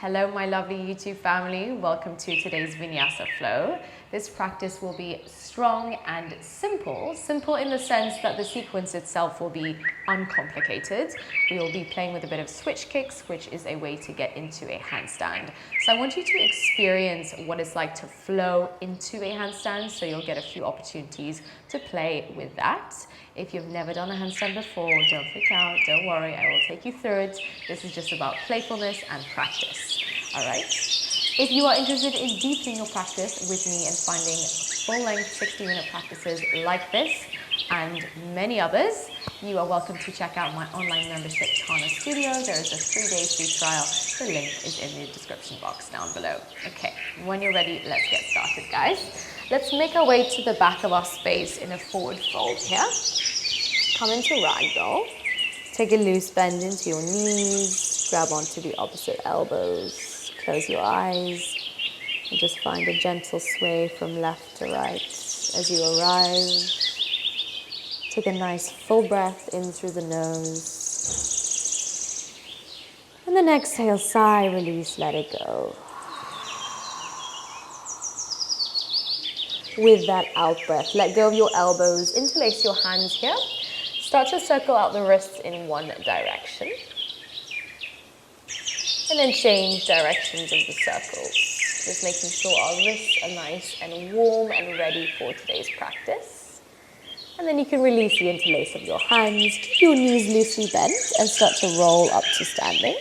Hello, my lovely YouTube family. Welcome to today's Vinyasa flow. This practice will be strong and simple. Simple in the sense that the sequence itself will be uncomplicated. We will be playing with a bit of switch kicks, which is a way to get into a handstand. So I want you to experience what it's like to flow into a handstand, so you'll get a few opportunities to play with that. If you've never done a handstand before, don't freak out, don't worry, I will take you through it. This is just about playfulness and practice, all right? If you are interested in deepening your practice with me and finding full-length 60-minute practices like this and many others, you are welcome to check out my online membership, Tana Studio. There is a 3-day free trial. The link is in the description box down below. Okay, when you're ready, let's get started, guys. Let's make our way to the back of our space in a forward fold here. Come into ragdoll. Take a loose bend into your knees. Grab onto the opposite elbows. Close your eyes. And just find a gentle sway from left to right as you arrive. Take a nice full breath in through the nose. And then exhale, sigh, release, let it go. With that out breath, let go of your elbows, interlace your hands here. Start to circle out the wrists in one direction. And then change directions of the circles. Just making sure our wrists are nice and warm and ready for today's practice. And then you can release the interlace of your hands. Keep your knees loosely bent and start to roll up to standing.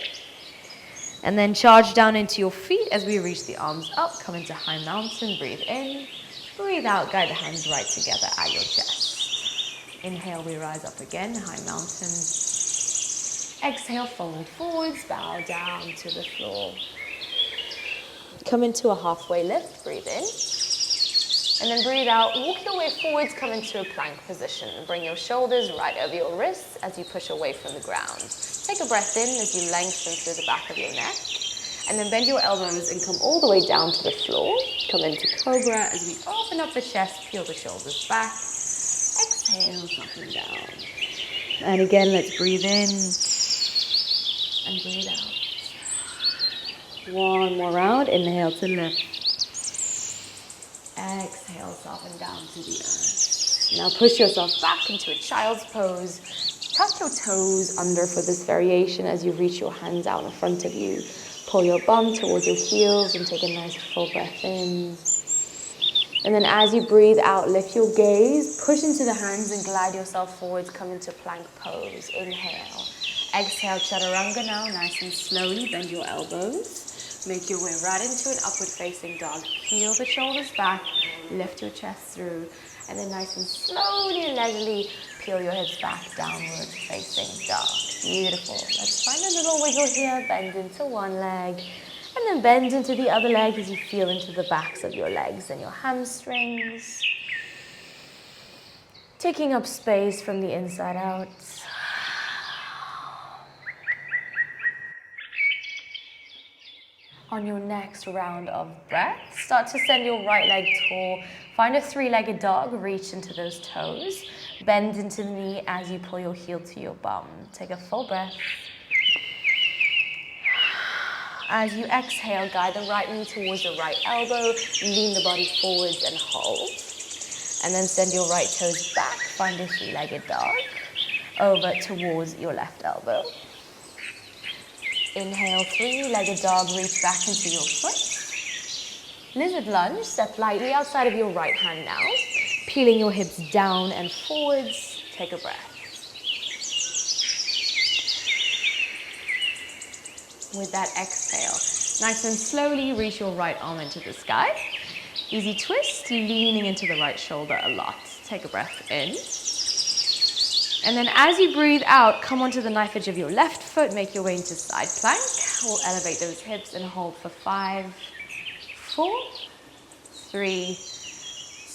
And then charge down into your feet as we reach the arms up. Come into high mountain, breathe in. Breathe out, guide the hands right together at your chest. Inhale, we rise up again, high mountain. Exhale, fold forwards, bow down to the floor. Come into a halfway lift, breathe in. And then breathe out, walk your way forwards, come into a plank position. Bring your shoulders right over your wrists as you push away from the ground. Take a breath in as you lengthen through the back of your neck. And then bend your elbows and come all the way down to the floor. Come into cobra as we open up the chest, peel the shoulders back. Exhale, soften down. And again, let's breathe in and breathe out. One more round. Inhale to lift. Exhale, soften down to the earth. Now push yourself back into a child's pose. Tuck your toes under for this variation as you reach your hands out in front of you. Pull your bum towards your heels and take a nice full breath in. And then as you breathe out, lift your gaze, push into the hands and glide yourself forwards. Come into plank pose. Inhale. Exhale, chaturanga now, nice and slowly. Bend your elbows. Make your way right into an upward facing dog. Peel the shoulders back, lift your chest through, and then nice and slowly and leisurely peel your hips back, downward facing dog. Beautiful. Let's find a little wiggle here. Bend into one leg, and then bend into the other leg as you feel into the backs of your legs and your hamstrings. Taking up space from the inside out. On your next round of breath, start to send your right leg tall. Find a 3-legged dog, reach into those toes. Bend into the knee as you pull your heel to your bum. Take a full breath. As you exhale, guide the right knee towards the right elbow. Lean the body forwards and hold. And then send your right toes back. Find a 3-legged dog. Over towards your left elbow. Inhale, 3-legged dog, reach back into your foot. Lizard lunge, step lightly outside of your right hand now. Peeling your hips down and forwards. Take a breath. With that exhale, nice and slowly reach your right arm into the sky. Easy twist, leaning into the right shoulder a lot. Take a breath in. And then as you breathe out, come onto the knife edge of your left foot, make your way into side plank. We'll elevate those hips and hold for 5, 4, 3,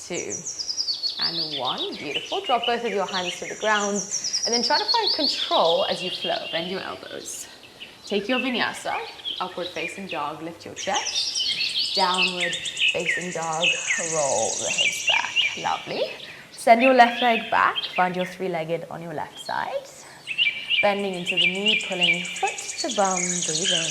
2, and 1. Beautiful. Drop both of your hands to the ground, and then try to find control as you flow. Bend your elbows. Take your vinyasa, upward facing dog, lift your chest. Downward facing dog, roll the hips back. Lovely. Send your left leg back, find your 3-legged on your left side. Bending into the knee, pulling foot to bum, breathe in.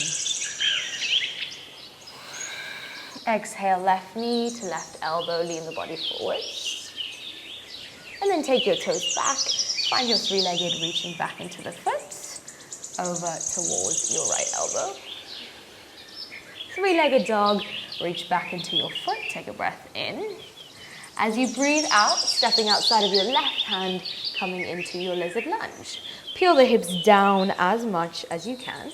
Exhale, left knee to left elbow, lean the body forwards. And then take your toes back. Find your three-legged reaching back into the foot, over towards your right elbow. Three-legged dog, reach back into your foot, take a breath in. As you breathe out, stepping outside of your left hand, coming into your lizard lunge. Peel the hips down as much as you can.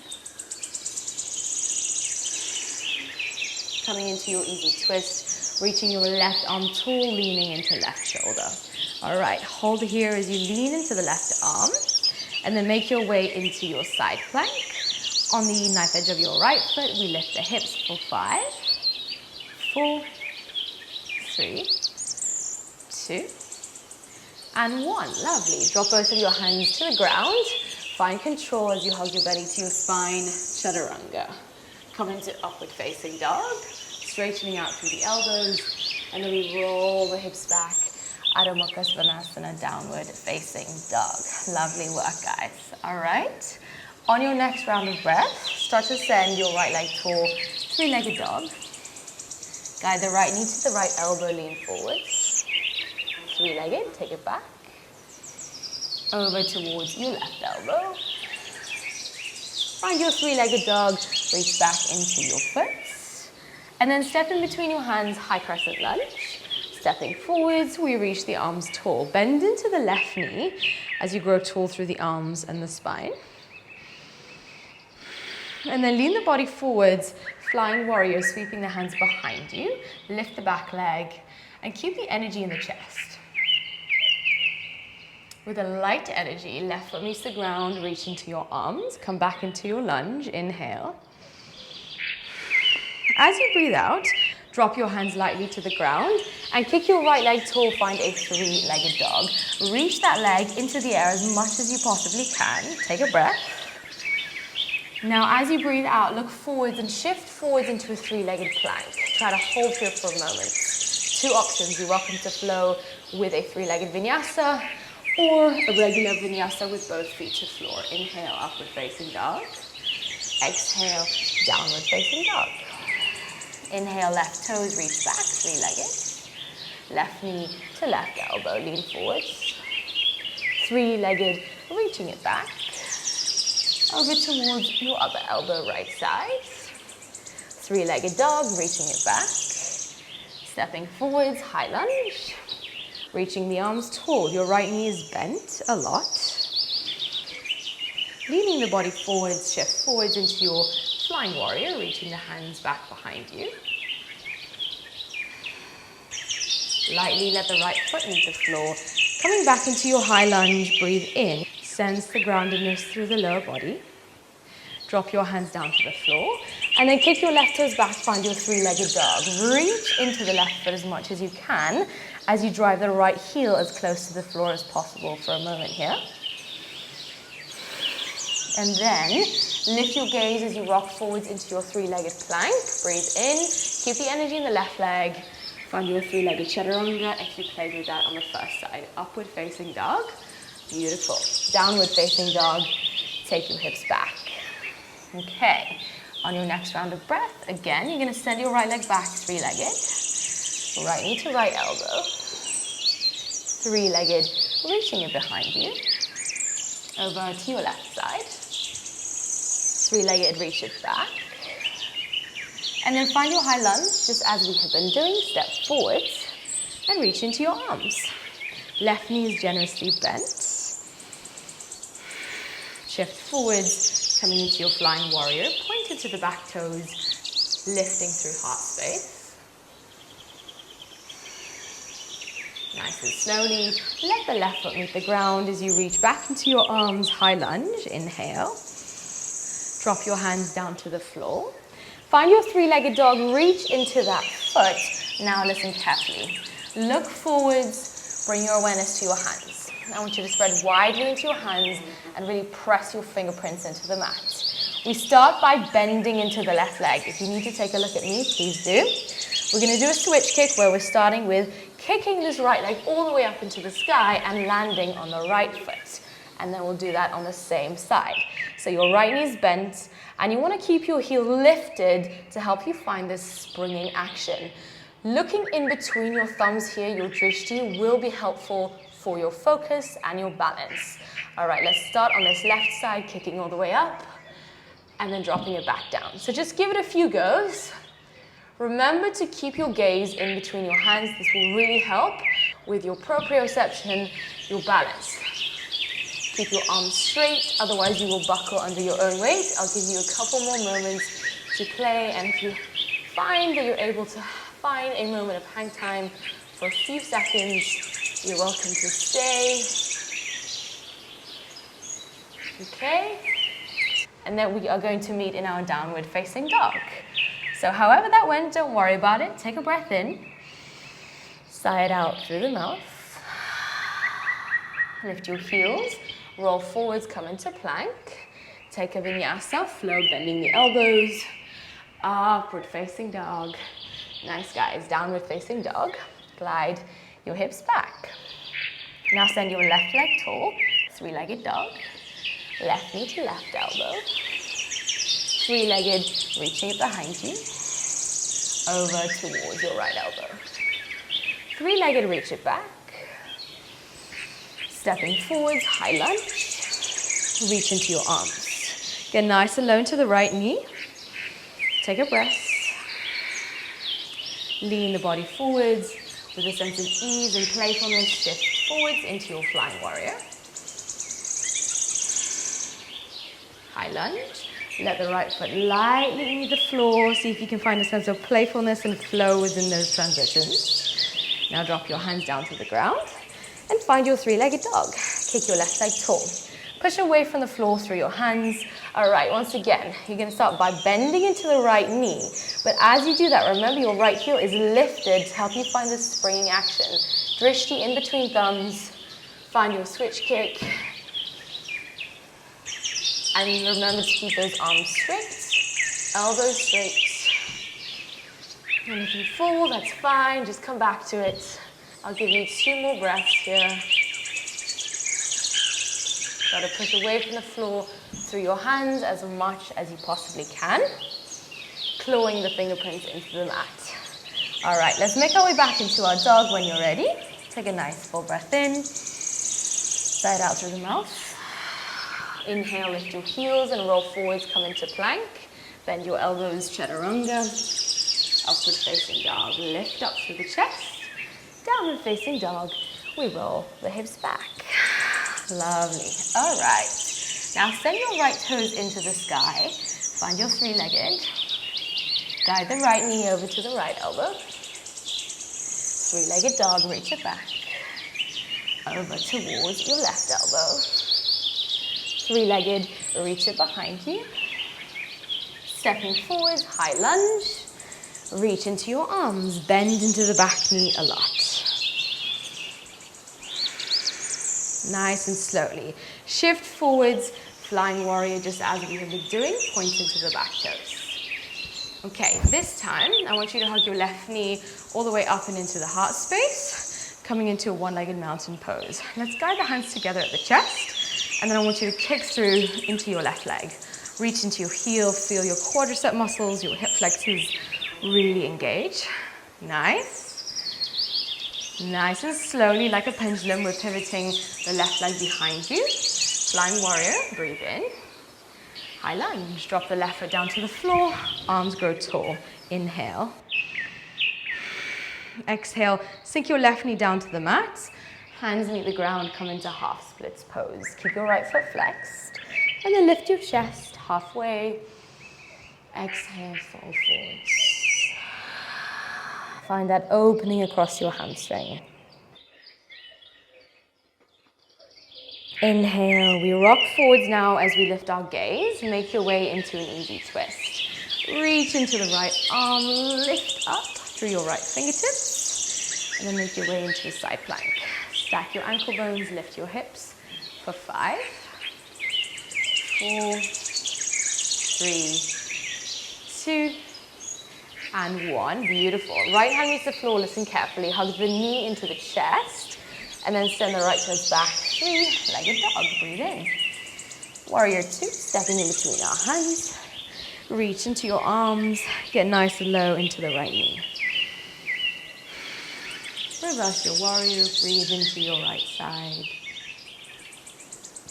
Coming into your easy twist, reaching your left arm tall, leaning into left shoulder. All right, hold here as you lean into the left arm, and then make your way into your side plank. On the knife edge of your right foot, we lift the hips for 5, 4, 3, 2, and 1. Lovely. Drop both of your hands to the ground. Find control as you hug your belly to your spine, chaturanga. Come into upward facing dog, straightening out through the elbows, and then we roll the hips back. Adho Mukha Svanasana, downward facing dog. Lovely work, guys. All right. On your next round of breath, start to send your right leg tall, three-legged dog. Guide the right knee to the right elbow, lean forwards. Three-legged, take it back. Over towards your left elbow. Find your three-legged dog, reach back into your foot. And then step in between your hands, high crescent lunge. Stepping forwards, we reach the arms tall. Bend into the left knee as you grow tall through the arms and the spine. And then lean the body forwards, flying warrior, sweeping the hands behind you. Lift the back leg and keep the energy in the chest. With a light energy, left foot meets the ground, reach into your arms, come back into your lunge, inhale. As you breathe out, drop your hands lightly to the ground and kick your right leg tall, find a three-legged dog. Reach that leg into the air as much as you possibly can. Take a breath. Now, as you breathe out, look forwards and shift forwards into a three-legged plank. Try to hold here for a moment. 2 options. You're welcome to flow with a three-legged vinyasa or a regular vinyasa with both feet to floor. Inhale, upward facing dog. Exhale, downward facing dog. Inhale, left toes reach back, three-legged. Left knee to left elbow, lean forwards. Three-legged, reaching it back. Over towards your other elbow, right side. Three-legged dog, reaching it back. Stepping forwards, high lunge. Reaching the arms tall. Your right knee is bent a lot. Leaning the body forwards, shift forwards into your flying warrior, reaching the hands back behind you. Lightly let the right foot meet the floor. Coming back into your high lunge, breathe in. Sense the groundedness through the lower body. Drop your hands down to the floor. And then kick your left toes back, find your three-legged dog. Reach into the left foot as much as you can as you drive the right heel as close to the floor as possible for a moment here. And then lift your gaze as you rock forwards into your three-legged plank. Breathe in, keep the energy in the left leg. Find your three-legged chaturanga if you played with that on the first side. Upward facing dog. Beautiful. Downward facing dog. Take your hips back. Okay. On your next round of breath, again, you're going to send your right leg back, three-legged. Right knee to right elbow. Three-legged, reaching it behind you. Over to your left side. Three-legged, reach it back. And then find your high lunge, just as we have been doing. Step forwards and reach into your arms. Left knee is generously bent. Shift forwards, coming into your flying warrior. Pointed to the back toes, lifting through heart space. Nice and slowly, let the left foot meet the ground as you reach back into your arms, high lunge. Inhale. Drop your hands down to the floor. Find your three-legged dog, reach into that foot. Now listen carefully. Look forwards, bring your awareness to your hands. I want you to spread widely into your hands and really press your fingerprints into the mat. We start by bending into the left leg. If you need to take a look at me, please do. We're going to do a switch kick where we're starting with kicking this right leg all the way up into the sky and landing on the right foot. And then we'll do that on the same side. So your right knee is bent And you want to keep your heel lifted to help you find this springing action. Looking in between your thumbs here, your drishti, will be helpful for your focus and your balance. All right, let's start on this left side, kicking all the way up, and then dropping it back down. So just give it a few goes. Remember to keep your gaze in between your hands. This will really help with your proprioception, your balance. Keep your arms straight, otherwise you will buckle under your own weight. I'll give you a couple more moments to play, and if you find that you're able to find a moment of hang time for a few seconds, you're welcome to stay. Okay, and then we are going to meet in our downward facing dog. So however that went, don't worry about it. Take a breath in, sigh it out through the mouth. Lift your heels, roll forwards, come into plank. Take a vinyasa, flow, bending the elbows. Upward facing dog. Nice, guys. Downward facing dog. Glide your hips back. Now send your left leg tall, three-legged dog. Left knee to left elbow. Three-legged, reaching it behind you. Over towards your right elbow. Three-legged, reach it back. Stepping forwards, high lunge. Reach into your arms. Get nice and low to the right knee. Take a breath. Lean the body forwards with a sense of ease and playfulness. Shift forwards into your flying warrior. High lunge. Let the right foot lightly meet the floor. See if you can find a sense of playfulness and flow within those transitions. Now drop your hands down to the ground and find your three-legged dog. Kick your left leg tall. Push away from the floor through your hands. All right, once again, you're going to start by bending into the right knee. But as you do that, remember your right heel is lifted to help you find this springing action. Drishti in between thumbs. Find your switch kick. And remember to keep those arms straight, elbows straight. And if you fall, that's fine. Just come back to it. I'll give you 2 more breaths here. Try to push away from the floor through your hands as much as you possibly can, clawing the fingerprints into the mat. All right, let's make our way back into our dog when you're ready. Take a nice full breath in, sigh it out through the mouth. Inhale, lift your heels and roll forwards, come into plank. Bend your elbows, chaturanga. Upward facing dog, lift up through the chest. Downward facing dog, we roll the hips back. Lovely. All right. Now send your right toes into the sky. Find your three-legged. Guide the right knee over to the right elbow. Three-legged dog, reach it back. Over towards your left elbow. Three-legged, reach it behind you. Stepping forwards, high lunge. Reach into your arms, bend into the back knee a lot. Nice and slowly. Shift forwards, flying warrior, just as we have been doing, pointing to the back toes. Okay, this time, I want you to hug your left knee all the way up and into the heart space, coming into a one-legged mountain pose. Let's guide the hands together at the chest, and then I want you to kick through into your left leg. Reach into your heel, feel your quadricep muscles, your hip flexors really engage. Nice. Nice and slowly, like a pendulum, we're pivoting the left leg behind you. Flying warrior, breathe in. High lunge, drop the left foot down to the floor, arms grow tall. Inhale. Exhale, sink your left knee down to the mat. Hands meet the ground, come into half splits pose. Keep your right foot flexed. And then lift your chest halfway. Exhale, fall forwards. Find that opening across your hamstring. Inhale, we rock forwards now as we lift our gaze. Make your way into an easy twist. Reach into the right arm, lift up through your right fingertips, and then make your way into a side plank. Stack your ankle bones, lift your hips for 5, 4, 3, 2, and 1. Beautiful. Right hand meets the floor, listen carefully. Hug the knee into the chest, and then send the right toes back. 3-legged dog, breathe in. Warrior 2, stepping in between our hands. Reach into your arms, get nice and low into the right knee. Reverse your warrior, breathe into your right side.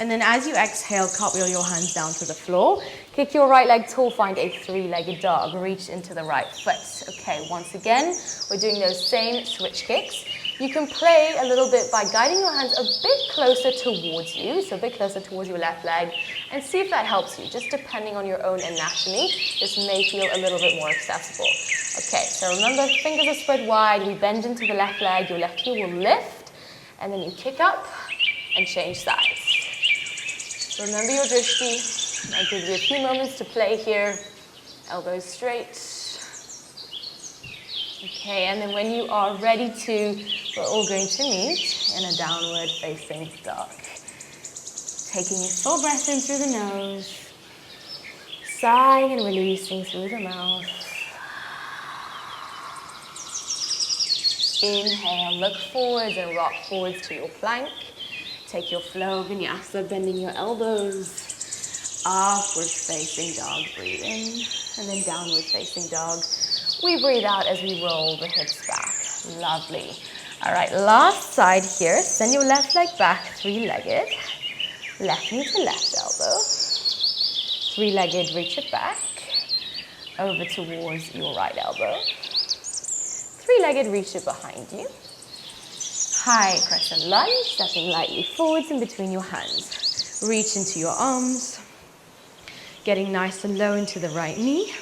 And then as you exhale, cartwheel your hands down to the floor. Kick your right leg tall, find a three-legged dog. Reach into the right foot. Okay, once again, we're doing those same switch kicks. You can play a little bit by guiding your hands a bit closer towards you, so a bit closer towards your left leg, and see if that helps you. Just depending on your own anatomy, this may feel a little bit more accessible. Okay, so remember, fingers are spread wide, we bend into the left leg, your left heel will lift, and then you kick up and change sides. Remember your drishti. I'll give you a few moments to play here. Elbows straight. Okay, and then when you are ready to, we're all going to meet in a downward facing dog. Taking a full breath in through the nose, sighing and releasing through the mouth. Inhale, look forwards and rock forwards to your plank. Take your flow, vinyasa, bending your elbows. Upward facing dog, breathe in, and then downward facing dog. We breathe out as we roll the hips back. Lovely. All right, last side here. Send your left leg back, three-legged. Left knee to left elbow. Three-legged, reach it back. Over towards your right elbow. Three-legged, reach it behind you. High crescent lunge, stepping lightly forwards in between your hands. Reach into your arms. Getting nice and low into the right knee.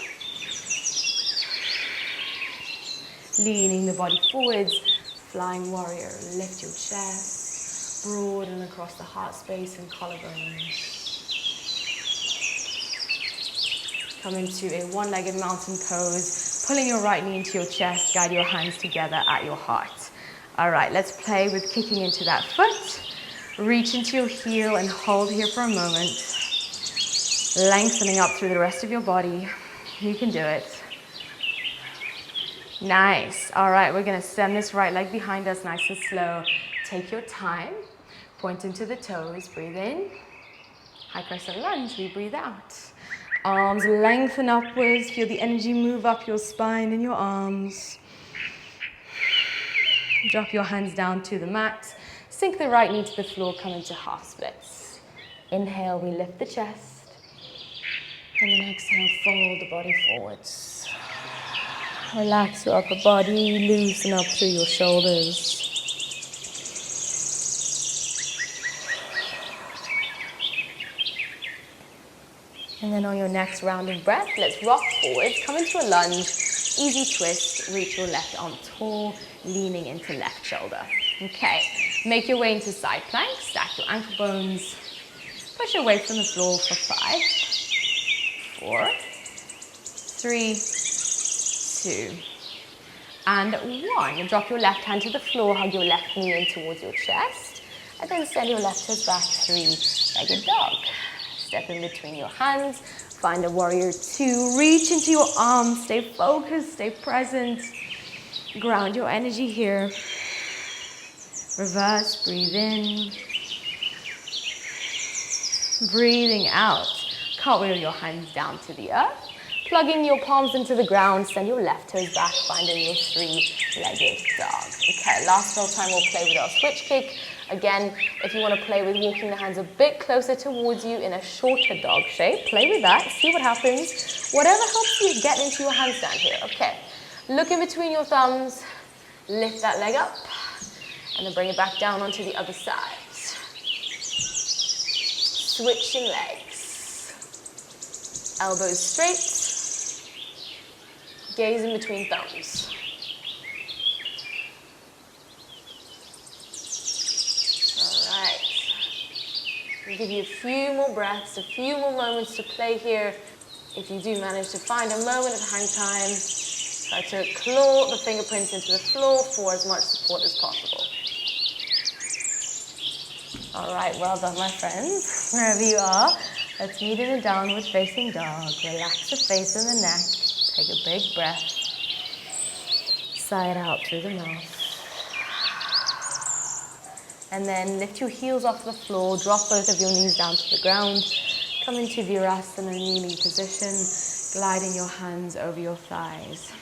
Leaning the body forwards, flying warrior, lift your chest, broaden across the heart space and collarbone. Come into a one-legged mountain pose, pulling your right knee into your chest, guide your hands together at your heart. All right, let's play with kicking into that foot. Reach into your heel and hold here for a moment. Lengthening up through the rest of your body. You can do it. Nice. All right, we're going to send this right leg behind us nice and slow. Take your time. Point into the toes. Breathe in. High crescent lunge. We breathe out. Arms lengthen upwards. Feel the energy move up your spine and your arms. Drop your hands down to the mat. Sink the right knee to the floor. Come into half splits. Inhale, we lift the chest. And then exhale, fold the body forwards. Relax your upper body, loosen up through your shoulders. And then on your next round of breath, let's rock forward, come into a lunge, easy twist, reach your left arm tall, leaning into left shoulder. Okay, make your way into side plank, stack your ankle bones, push away from the floor for 5, 4, 3, 2, and 1. You drop your left hand to the floor, hug your left knee in towards your chest, and then send your left toes back, three-legged dog. Step in between your hands, find a warrior 2, reach into your arms, stay focused, stay present, ground your energy here. Reverse, breathe in, breathing out, cartwheel your hands down to the earth. Plugging your palms into the ground, send your left toes back, finding your three-legged dog. Okay, last little time we'll play with our switch kick. Again, if you want to play with walking the hands a bit closer towards you in a shorter dog shape, play with that, see what happens. Whatever helps you get into your handstand here. Okay, look in between your thumbs, lift that leg up, and then bring it back down onto the other side. Switching legs. Elbows straight. Gaze in between thumbs. All right. We'll give you a few more breaths, a few more moments to play here. If you do manage to find a moment of hang time, try to claw the fingerprints into the floor for as much support as possible. All right, well done, my friends. Wherever you are, let's meet in a downward facing dog. Relax the face and the neck. Take a big breath. Sigh it out through the mouth. And then lift your heels off the floor. Drop both of your knees down to the ground. Come into Virasana, kneeling position. Gliding your hands over your thighs.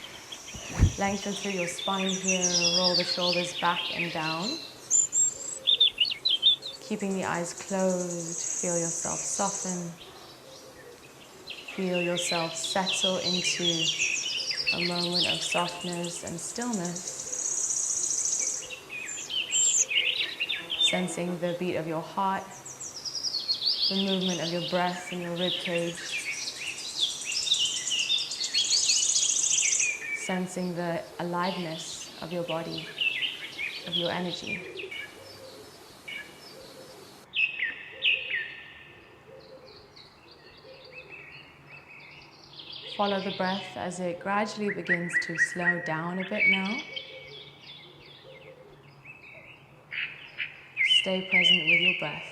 Lengthen through your spine here, roll the shoulders back and down. Keeping the eyes closed, feel yourself soften. Feel yourself settle into a moment of softness and stillness. Sensing the beat of your heart, the movement of your breath in your rib cage. Sensing the aliveness of your body, of your energy. Follow the breath as it gradually begins to slow down a bit now. Stay present with your breath.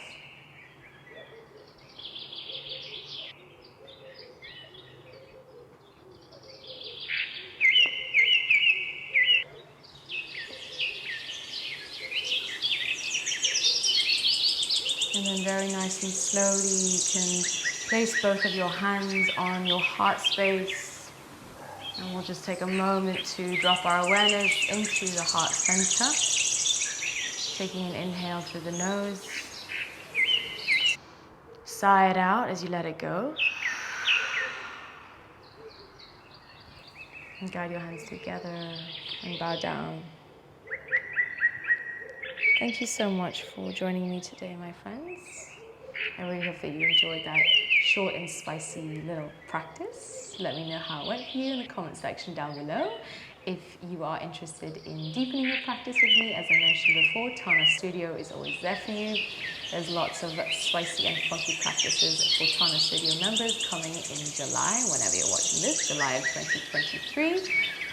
And then very nice and slowly you can place both of your hands on your heart space. And we'll just take a moment to drop our awareness into the heart center. Taking an inhale through the nose. Sigh it out as you let it go. And guide your hands together and bow down. Thank you so much for joining me today, my friends. I really hope that you enjoyed that short and spicy little practice. Let me know how it went for you in the comment section down below. If you are interested in deepening your practice with me, as I mentioned before, Tana Studio is always there for you. There's lots of spicy and funky practices for Tana Studio members coming in July, whenever you're watching this, July of 2023.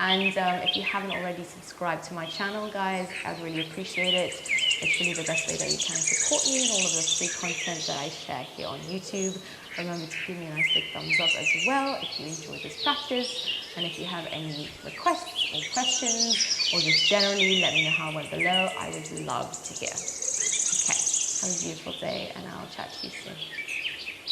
And if you haven't already subscribed to my channel, guys, I'd really appreciate it. It's really the best way that you can support me and all of the free content that I share here on YouTube. Remember to give me a nice big thumbs up as well if you enjoyed this practice. And if you have any requests or questions, or just generally let me know how it went below. I would love to hear. Okay, have a beautiful day and I'll chat to you soon.